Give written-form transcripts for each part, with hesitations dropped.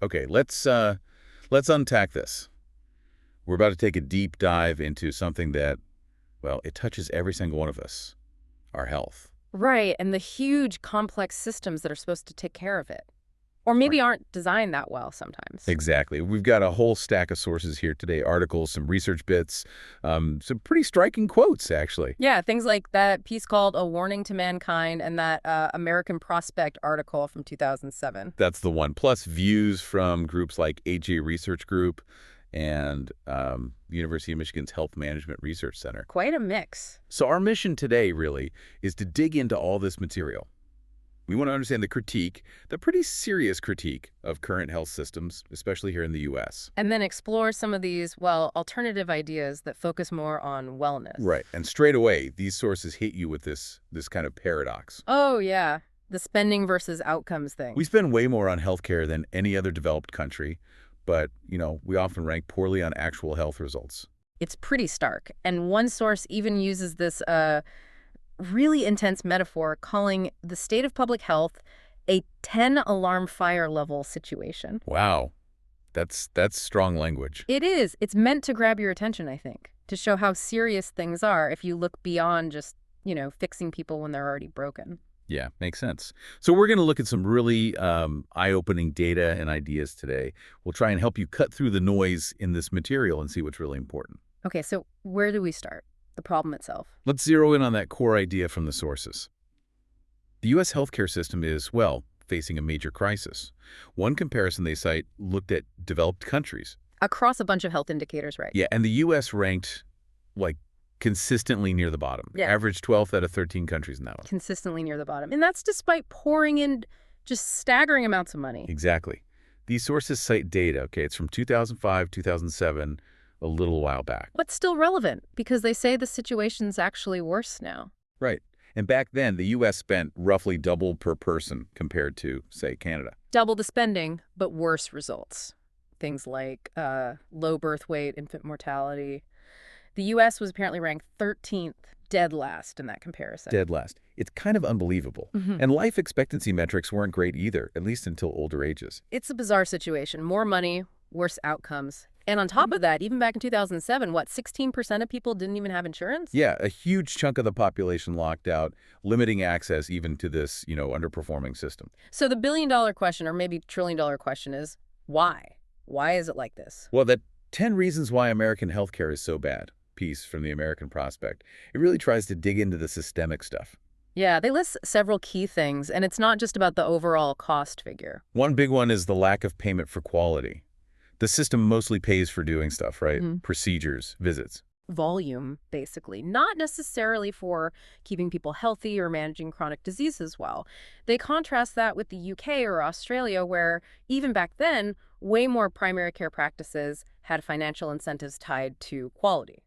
Okay, let's unpack this. We're about to take a deep dive into something that, well, it touches every single one of us, our health. Right, and the huge complex systems that are supposed to take care of it. Or Right. maybe aren't designed that well sometimes. Exactly. We've got a whole stack of sources here today, articles, some research bits, some pretty striking quotes, actually. Yeah, things like that piece called A Warning to Mankind and that American Prospect article from 2007. That's the one. Plus views from groups like AJ Research Group and University of Michigan's Health Management Research Center. Quite a mix. So our mission today, really, is to dig into all this material. We want to understand the critique, the pretty serious critique of current health systems, especially here in the U.S. And then explore some of these, well, alternative ideas that focus more on wellness. Right. And straight away, these sources hit you with this kind of paradox. Oh, yeah. The spending versus outcomes We thing. spend way more on healthcare than any other developed country, but, we often rank poorly on actual health results. It's pretty stark. And one source even uses this really intense metaphor calling the state of public health a 10 alarm fire level situation. Wow. That's strong language. It is. It's meant to grab your attention, I think, to show how serious things are if you look beyond just, fixing people when they're already broken. Yeah, makes sense. So we're going to look at some really eye-opening data and ideas today. We'll try and help you cut through the noise in this material and see what's really important. Okay, so where do we start? The problem itself. Let's zero in on that core idea from the sources. The U.S. healthcare system is, well, facing a major crisis. One comparison they cite looked at developed countries. Across a bunch of health indicators, right? Yeah, and the U.S. ranked, like, consistently near the bottom. Yeah. Average 12th out of 13 countries in that one. Consistently near the bottom. And that's despite pouring in just staggering amounts of money. Exactly. These sources cite data, okay? It's from 2005, 2007, a little while back. But still relevant because they say the situation's actually worse now. Right. And back then, the U.S. spent roughly double per person compared to, say, Canada. Double the spending, but worse results. Things like low birth weight, infant mortality. The U.S. was apparently ranked 13th, dead last in that comparison. Dead last. It's kind of unbelievable. And life expectancy metrics weren't great either, at least until older ages. It's a bizarre situation. More money, worse outcomes. And on top of that, even back in 2007, 16% of people didn't even have insurance? Yeah, a huge chunk of the population locked out, limiting access even to this, underperforming system. So the billion-dollar question, or maybe trillion-dollar question is, why? Why is it like this? Well, that 10 reasons why American healthcare is so bad piece from the American Prospect, it really tries to dig into the systemic stuff. Yeah, they list several key things, and it's not just about the overall cost figure. One big one is the lack of payment for quality. The system mostly pays for doing stuff, right? Procedures, visits. Volume, basically, not necessarily for keeping people healthy or managing chronic diseases well. They contrast that with the UK or Australia, where even back then, way more primary care practices had financial incentives tied to quality.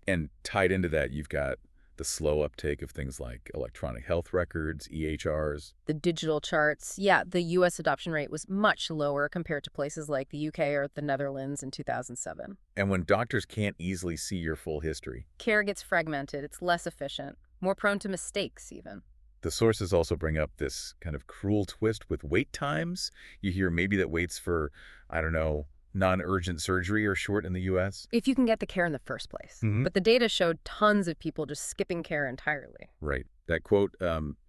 And tied into that, you've got the slow uptake of things like electronic health records, EHRs. The digital charts, yeah, the U.S. adoption rate was much lower compared to places like the UK or the Netherlands in 2007. And when doctors can't easily see your full history, Care gets fragmented, it's less efficient, more prone to mistakes even. the sources also bring up this kind of cruel twist with wait times. You hear maybe that waits for, I don't know, non-urgent surgery are short in the U.S. If you can get the care in the first place. But the data showed tons of people just skipping care entirely. Right. That quote,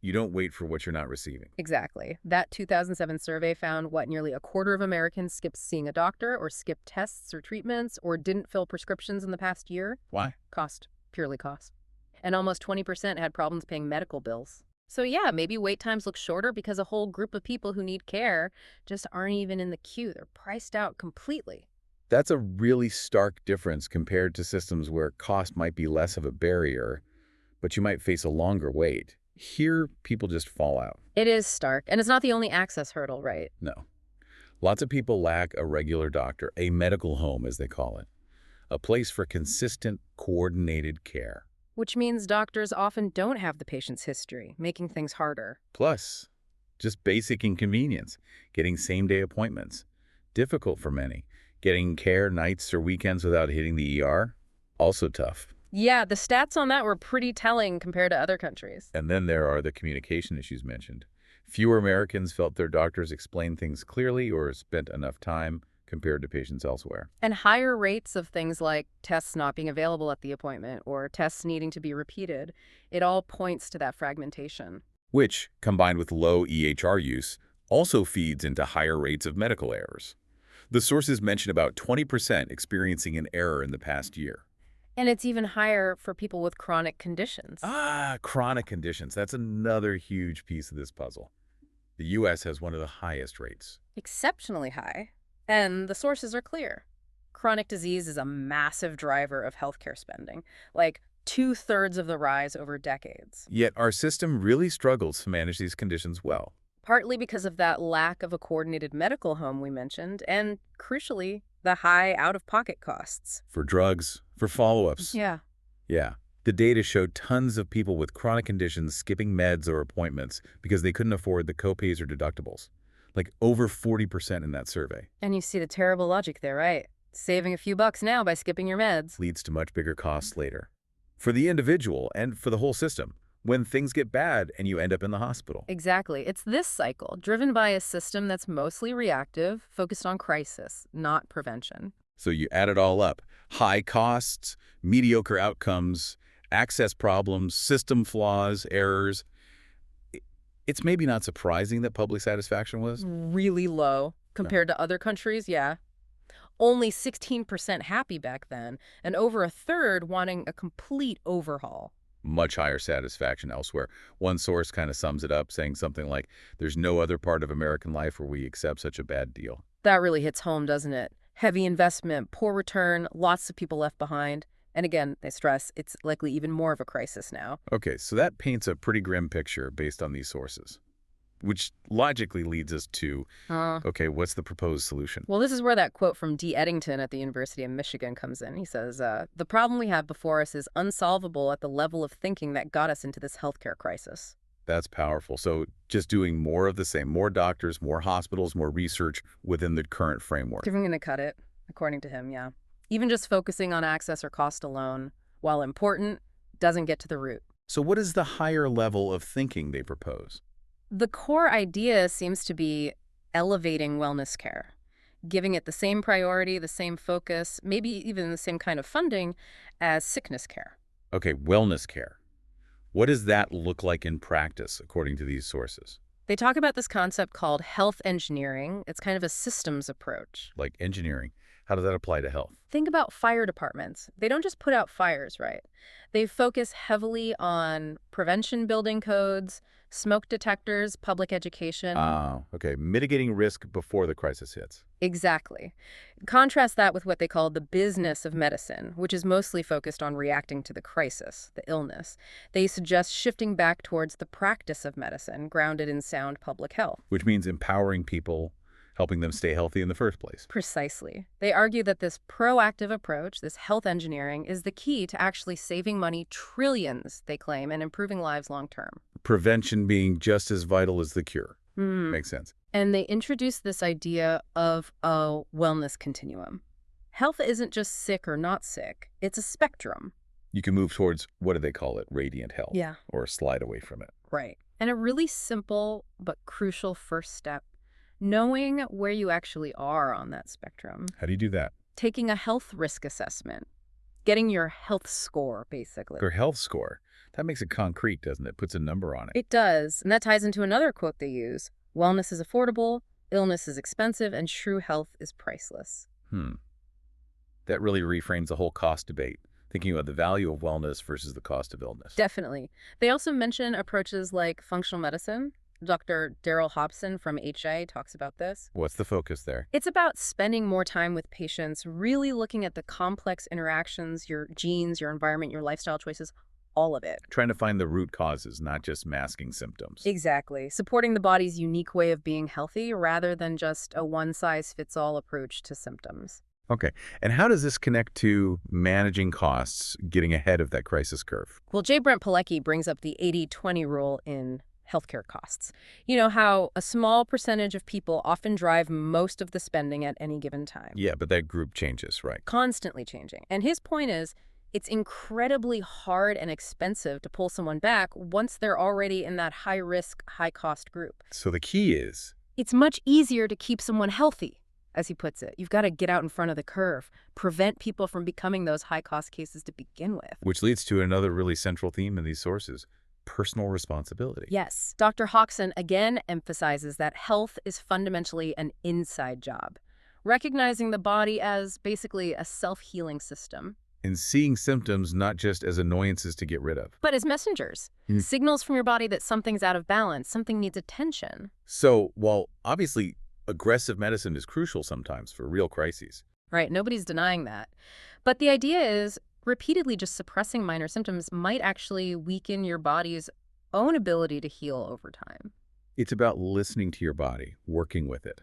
you don't wait for what you're not receiving. Exactly. That 2007 survey found nearly a quarter of Americans skipped seeing a doctor or skipped tests or treatments or didn't fill prescriptions in the past year. Why? Cost. Purely cost. And almost 20% had problems paying medical bills. So yeah, maybe wait times look shorter because a whole group of people who need care just aren't even in the queue. They're priced out completely. That's a really stark difference compared to systems where cost might be less of a barrier, but you might face a longer wait. Here, people just fall out. It is stark, and it's not the only access hurdle, right? No. Lots of people lack a regular doctor, a medical home, as they call it, a place for consistent, coordinated care. Which means doctors often don't have the patient's history, making things harder. Plus, just basic inconvenience, getting same-day appointments. Difficult for many. Getting care nights or weekends without hitting the ER, also tough. Yeah, the stats on that were pretty telling compared to other countries. And then there are the communication issues mentioned. Fewer Americans felt their doctors explained things clearly or spent enough time compared to patients elsewhere, And higher rates of things like tests not being available at the appointment or tests needing to be repeated. It all points to that fragmentation. which, combined with low EHR use, also feeds into higher rates of medical errors. The sources mention about 20% experiencing an error in the past year. And it's even higher for people with chronic conditions. Chronic conditions. That's another huge piece of this puzzle. The U.S. has one of the highest rates. Exceptionally high. And the sources are clear. Chronic disease is a massive driver of healthcare spending, like 2/3 of the rise over decades. Yet our system really struggles to manage these conditions well. Partly because of that lack of a coordinated medical home we mentioned, and crucially, the high out-of-pocket costs. For drugs, for follow-ups. Yeah. Yeah. The data showed tons of people with chronic conditions skipping meds or appointments because they couldn't afford the copays or deductibles. Like over 40% in that survey. And you see the terrible logic there, right? Saving a few bucks now by skipping your meds. Leads to much bigger costs later. For the individual and for the whole system, when things get bad and you end up in the hospital. Exactly. It's this cycle, driven by a system that's mostly reactive, focused on crisis, not prevention. So you add it all up. High costs, mediocre outcomes, access problems, system flaws, errors. It's maybe not surprising that public satisfaction was. Really low compared to other countries, yeah. Only 16% happy back then, and over a third wanting a complete overhaul. Much higher satisfaction elsewhere. One source kind of sums it up, saying something like, there's no other part of American life where we accept such a bad deal. That really hits home, doesn't it? Heavy investment, poor return, lots of people left behind. And again, they stress it's likely even more of a crisis now. Okay, so that paints a pretty grim picture based on these sources, which logically leads us to, okay, what's the proposed solution? Well, this is where that quote from D. Eddington at the University of Michigan comes in. He says, the problem we have before us is unsolvable at the level of thinking that got us into this healthcare crisis. That's powerful. So just doing more of the same, more doctors, more hospitals, more research within the current framework. If I'm going to cut it, according to him, yeah. Even just focusing on access or cost alone, while important, doesn't get to the root. So what is the higher level of thinking they propose? The core idea seems to be elevating wellness care, giving it the same priority, the same focus, maybe even the same kind of funding as sickness care. Okay, wellness care. What does that look like in practice, according to these sources? They talk about this concept called health engineering. It's kind of a systems approach. Like engineering. How does that apply to health? Think about fire departments. They don't just put out fires, right? They focus heavily on prevention building codes, smoke detectors, public education. Okay. Mitigating risk before the crisis hits. Exactly. Contrast that with what they call the business of medicine, which is mostly focused on reacting to the crisis, the illness. They suggest shifting back towards the practice of medicine, grounded in sound public health. Which means empowering people, helping them stay healthy in the first place. Precisely. They argue that this proactive approach, this health engineering, is the key to actually saving money, trillions, they claim, and improving lives long term. Prevention being just as vital as the cure. Makes sense. And they introduced this idea of a wellness continuum. Health isn't just sick or not sick. It's a spectrum. You can move towards, what do they call it, radiant health. Yeah. Or slide away from it. Right. And a really simple but crucial first step, knowing where you actually are on that spectrum. How do you do that? Taking a health risk assessment. Getting your health score, basically. Your health score. That makes it concrete, doesn't it? Puts a number on it. It does. And that ties into another quote they use. Wellness is affordable, illness is expensive, and true health is priceless. That really reframes the whole cost debate, thinking about the value of wellness versus the cost of illness. Definitely. They also mention approaches like functional medicine. Dr. Daryl Hobson from HI talks about this. What's the focus there? It's about spending more time with patients, really looking at the complex interactions, your genes, your environment, your lifestyle choices, all of it. Trying to find the root causes, not just masking symptoms. Exactly. Supporting the body's unique way of being healthy rather than just a one-size-fits-all approach to symptoms. Okay. And how does this connect to managing costs, getting ahead of that crisis curve? Well, J. Brent Pilecki brings up the 80-20 rule in healthcare costs. You know how a small percentage of people often drive most of the spending at any given time. Yeah, but that group changes, right? Constantly changing. And his point is, It's incredibly hard and expensive to pull someone back once they're already in that high-risk, high-cost group. So the key is, It's much easier to keep someone healthy, as he puts it. You've got to get out in front of the curve, prevent people from becoming those high-cost cases to begin with. which leads to another really central theme in these sources, personal responsibility. Yes, Dr. Hodgson again emphasizes that health is fundamentally an inside job, recognizing the body as basically a self-healing system. And seeing symptoms not just as annoyances to get rid of. But as messengers, signals from your body that something's out of balance, something needs attention. So, while obviously aggressive medicine is crucial sometimes for real crises, Right, nobody's denying that. But the idea is repeatedly just suppressing minor symptoms might actually weaken your body's own ability to heal over time. it's about listening to your body, working with it.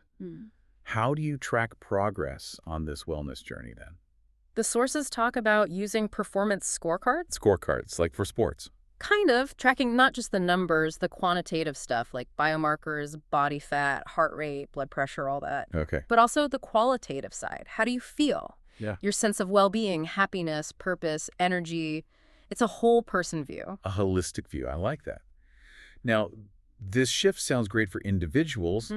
How do you track progress on this wellness journey then? The sources talk about using performance scorecards, Scorecards, like for sports. kind of tracking not just the numbers, the quantitative stuff like biomarkers, body fat, heart rate, blood pressure, all that, Okay. but also the qualitative side. How do you feel? Yeah. Your sense of well-being, happiness, purpose, energy. It's a whole person view. A holistic view. I like that. Now, this shift sounds great for individuals,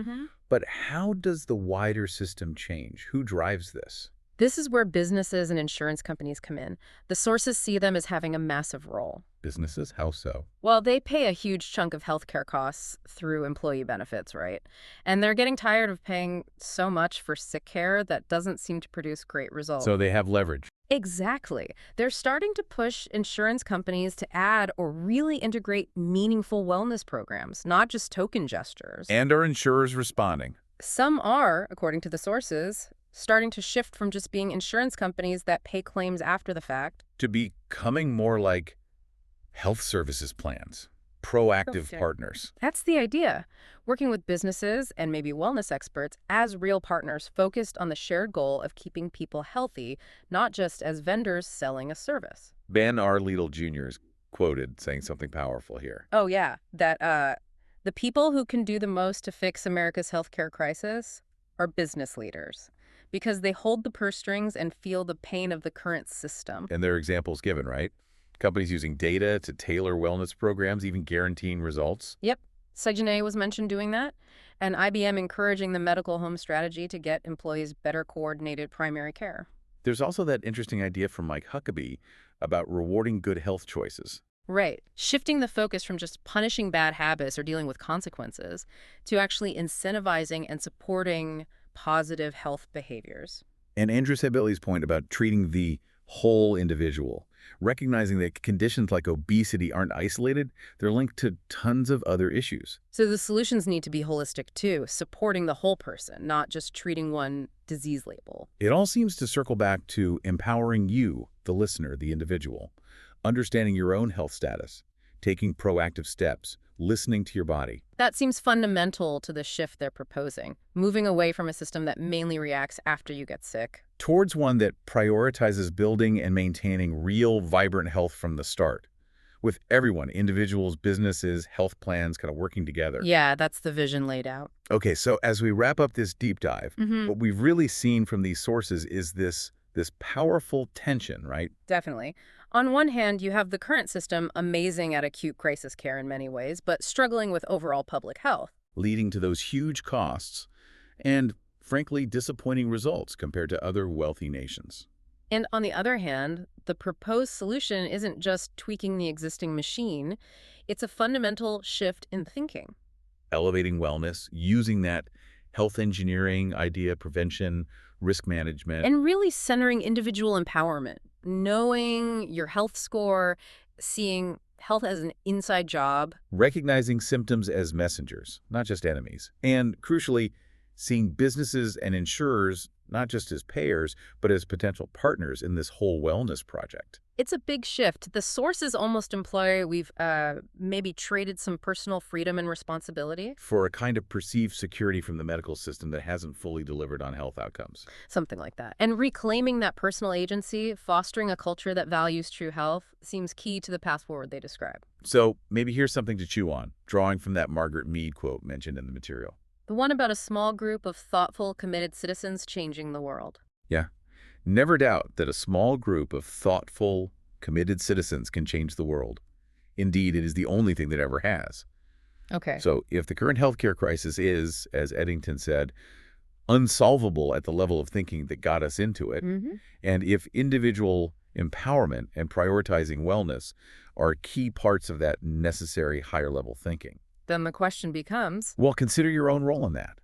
but how does the wider system change? Who drives this? This is where businesses and insurance companies come in. The sources see them as having a massive role. Businesses? How so? Well, they pay a huge chunk of healthcare costs through employee benefits, right? And they're getting tired of paying so much for sick care that doesn't seem to produce great results. So they have leverage. Exactly. They're starting to push insurance companies to add or really integrate meaningful wellness programs, not just token gestures. And are insurers responding? Some are, according to the sources, starting to shift from just being insurance companies that pay claims after the fact. To becoming more like health services plans, proactive Okay. partners. That's the idea. Working with businesses and maybe wellness experts as real partners focused on the shared goal of keeping people healthy, not just as vendors selling a service. Ben R. Liedl Jr. is quoted saying something powerful here. Oh, yeah, that the people who can do the most to fix America's healthcare crisis are business leaders because they hold the purse strings and feel the pain of the current system. And there are examples given, right? Companies using data to tailor wellness programs, even guaranteeing results. Yep. Sejonet was mentioned doing that, and IBM encouraging the medical home strategy to get employees better coordinated primary care. There's also that interesting idea from Mike Huckabee about rewarding good health choices. Right. Shifting the focus from just punishing bad habits or dealing with consequences to actually incentivizing and supporting positive health behaviors. And Andrew Sebeli's point about treating the whole individual, recognizing that conditions like obesity aren't isolated, they're linked to tons of other issues. So the solutions need to be holistic too, supporting the whole person, not just treating one disease label. It all seems to circle back to empowering you, the listener, the individual, understanding your own health status, taking proactive steps, listening to your body. That seems fundamental to the shift they're proposing, moving away from a system that mainly reacts after you get sick. Towards one that prioritizes building and maintaining real, vibrant health from the start, with everyone, individuals, businesses, health plans, kind of working together. Yeah, that's the vision laid out. Okay, so as we wrap up this deep dive, what we've really seen from these sources is this powerful tension, right? Definitely. On one hand, you have the current system amazing at acute crisis care in many ways, but struggling with overall public health. Leading to those huge costs and, frankly, disappointing results compared to other wealthy nations. And on the other hand, the proposed solution isn't just tweaking the existing machine, it's a fundamental shift in thinking. Elevating wellness, using that health engineering idea, prevention, risk management. And really centering individual empowerment, knowing your health score, seeing health as an inside job. Recognizing symptoms as messengers, not just enemies. And, crucially, seeing businesses and insurers not just as payers, but as potential partners in this whole wellness project. It's a big shift. The sources almost imply we've maybe traded some personal freedom and responsibility. For a kind of perceived security from the medical system that hasn't fully delivered on health outcomes. Something like that. And reclaiming that personal agency, fostering a culture that values true health, seems key to the path forward they describe. So maybe here's something to chew on, drawing from that Margaret Mead quote mentioned in the material. The one about a small group of thoughtful, committed citizens changing the world. Yeah. Never doubt that a small group of thoughtful, Committed citizens can change the world. Indeed, it is the only thing that ever has. Okay. So if the current healthcare crisis is, as Eddington said, unsolvable at the level of thinking that got us into it, Mm-hmm. and if individual empowerment and prioritizing wellness are key parts of that necessary higher level thinking, Then the question becomes, well, consider your own role in that.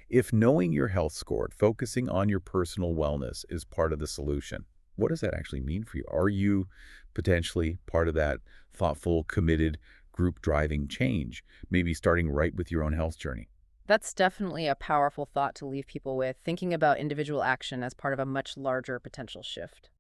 If knowing your health score, focusing on your personal wellness is part of the solution, what does that actually mean for you? Are you potentially part of that thoughtful, committed group driving change, maybe starting right with your own health journey? that's definitely a powerful thought to leave people with, thinking about individual action as part of a much larger potential shift.